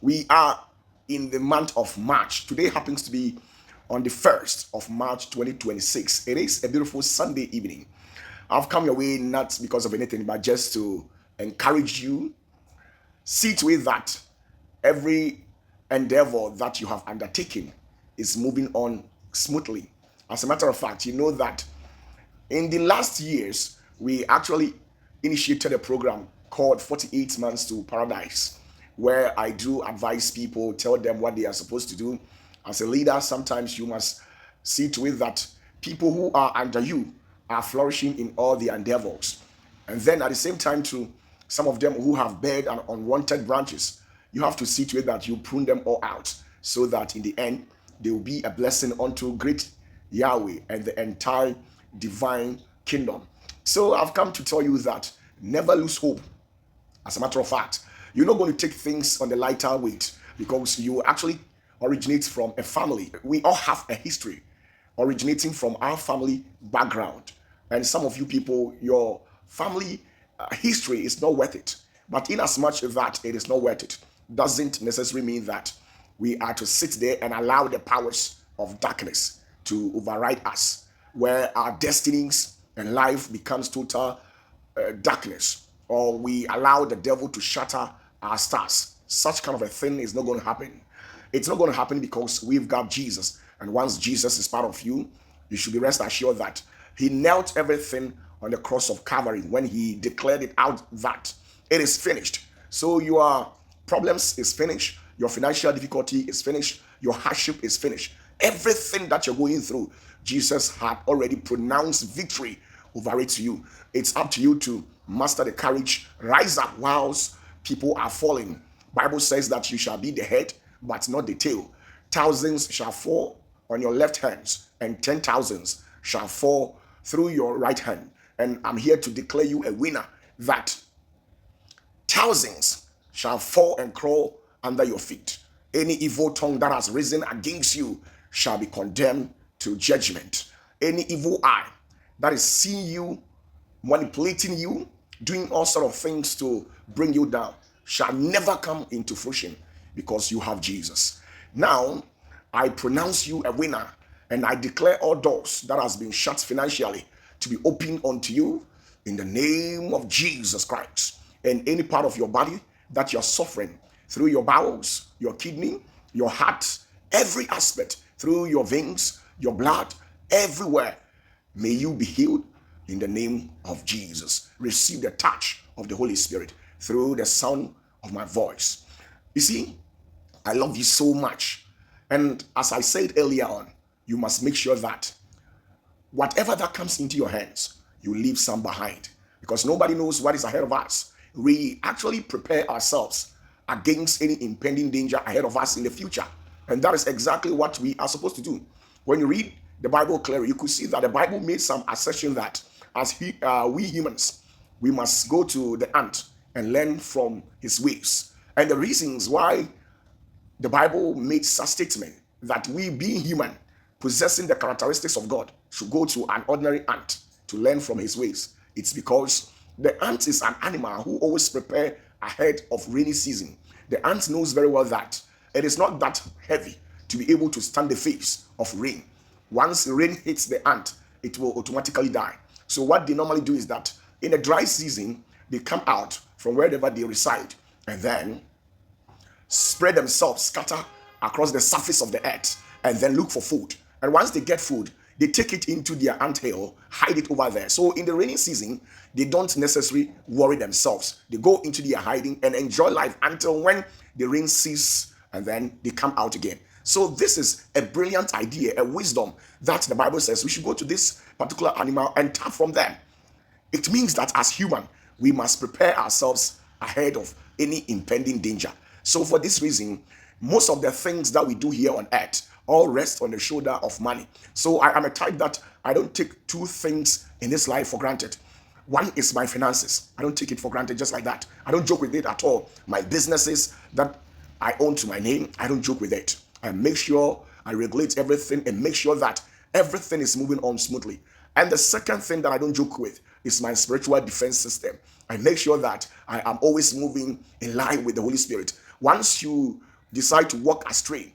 We are in the month of March. Today happens to be on the 1st of March 2026. It is a beautiful Sunday evening. I've come your way not because of anything, but just to encourage you. See to it that every endeavor that you have undertaken is moving on smoothly. As a matter of fact, you know that in the last years, we actually initiated a program called 48 Months to Paradise, where I do advise people, tell them what they are supposed to do. As a leader, sometimes you must see to it that people who are under you are flourishing in all their endeavors. And then at the same time, too, some of them who have bad and unwanted branches, you have to see to it that you prune them all out so that in the end, they will be a blessing unto great Yahweh and the entire divine kingdom. So I've come to tell you that never lose hope. As a matter of fact, you're not going to take things on the lighter weight because you actually originate from a family. We all have a history originating from our family background. And some of you people, your family history is not worth it. But in as much as that it is not worth it, doesn't necessarily mean that we are to sit there and allow the powers of darkness to override us, where our destinies and life becomes total darkness, or we allow the devil to shatter our stars. Such kind of a thing is not going to happen. It's not going to happen because we've got Jesus. And once Jesus is part of you, you should be rest assured that he knelt everything on the cross of Calvary when he declared it out that it is finished. So your problems is finished. Your financial difficulty is finished. Your hardship is finished. Everything that you're going through, Jesus had already pronounced victory over it to you. It's up to you to master the courage, rise up whilst people are falling. Bible says that you shall be the head, but not the tail. Thousands shall fall on your left hands, and 10,000s shall fall through your right hand. And I'm here to declare you a winner, that thousands shall fall and crawl under your feet. Any evil tongue that has risen against you shall be condemned to judgment. Any evil eye that is seeing you, manipulating you, doing all sort of things to bring you down, shall never come into fruition because you have Jesus. Now, I pronounce you a winner, and I declare all doors that has been shut financially to be opened unto you in the name of Jesus Christ. And any part of your body that you're suffering through your bowels, your kidney, your heart, every aspect, through your veins, your blood, everywhere, may you be healed in the name of Jesus. Receive the touch of the Holy Spirit through the sound of my voice. You see, I love you so much. And as I said earlier on, you must make sure that whatever that comes into your hands, you leave some behind, because nobody knows what is ahead of us. We actually prepare ourselves against any impending danger ahead of us in the future. And that is exactly what we are supposed to do. When you read the Bible clearly, you could see that the Bible made some assertion that as we humans, we must go to the ant and learn from his ways. And the reasons why the Bible made such statement that we, being human, possessing the characteristics of God, should go to an ordinary ant to learn from his ways. It's because the ant is an animal who always prepare ahead of rainy season. The ant knows very well that it is not that heavy to be able to stand the face of rain. Once rain hits the ant, it will automatically die. So what they normally do is that in a dry season, they come out from wherever they reside and then spread themselves, scatter across the surface of the earth, and then look for food. And once they get food, they take it into their anthill, hide it over there. So in the rainy season, they don't necessarily worry themselves. They go into their hiding and enjoy life until when the rain ceases, and then they come out again. So this is a brilliant idea, a wisdom that the Bible says we should go to this particular animal and tap from them. It means that as human, we must prepare ourselves ahead of any impending danger. So for this reason, most of the things that we do here on earth all rest on the shoulder of money. So I am a type that I don't take two things in this life for granted. One is my finances. I don't take it for granted just like that. I don't joke with it at all. My businesses that I own to my name, I don't joke with it. I make sure I regulate everything and make sure that everything is moving on smoothly. And the second thing that I don't joke with is my spiritual defense system. I make sure that I am always moving in line with the Holy Spirit. Once you decide to walk astray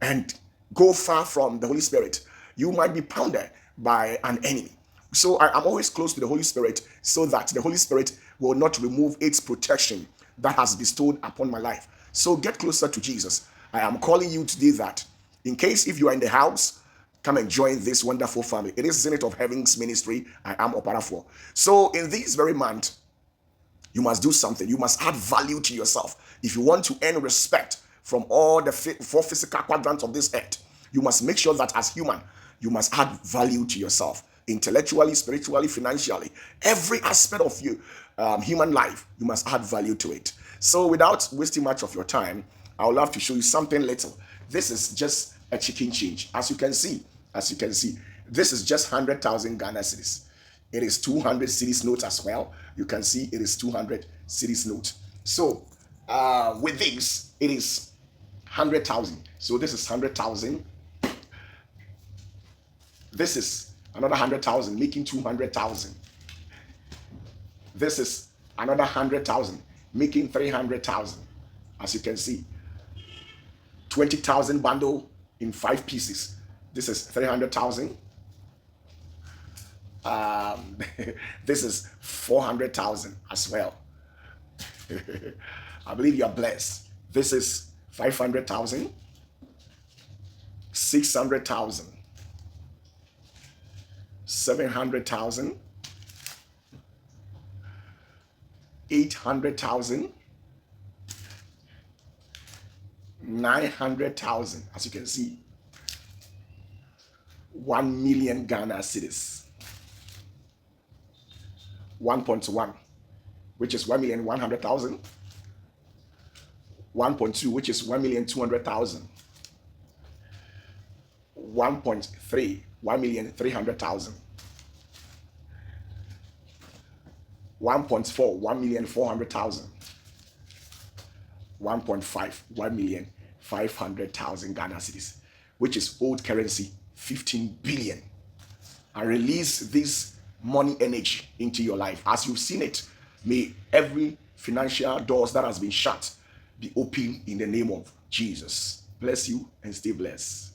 and go far from the Holy Spirit, you might be pounded by an enemy. So I am always close to the Holy Spirit so that the Holy Spirit will not remove its protection that has bestowed upon my life. So get closer to Jesus. I am calling you today that in case if you are in the house, come and join this wonderful family. It is Zenith of Heaven's ministry. I am OPATAFUOR. So in this very month, you must do something. You must add value to yourself. If you want to earn respect from all the four physical quadrants of this earth, you must make sure that as human, you must add value to yourself. Intellectually, spiritually, financially, every aspect of you, human life, you must add value to it. So without wasting much of your time, I would love to show you something little. This is just a chicken change. As you can see, this is just 100,000 Ghana cedis. It is 200 cedis notes as well. You can see it is 200 cedis notes. So with this, it is 100,000. So this is 100,000. This is another 100,000, making 200,000. This is another 100,000, making 300,000. As you can see, 20,000 bundle in 5 pieces. This is 300,000. This is 400,000 as well. I believe you are blessed. This is 500,000, 600,000, 700,000, 800,000, 900,000. As you can see, 1 million Ghana cedis. 1.1, which is 1,100,000. 1.2, which is 1,200,000. 1.3, 1,300,000. 1.4, 1,400,000. 1.5, 1,500,000 Ghana cedis, which is old currency, 15 billion. I release this money energy into your life. As you've seen it, may every financial doors that has been shut be open in the name of Jesus. Bless you and stay blessed.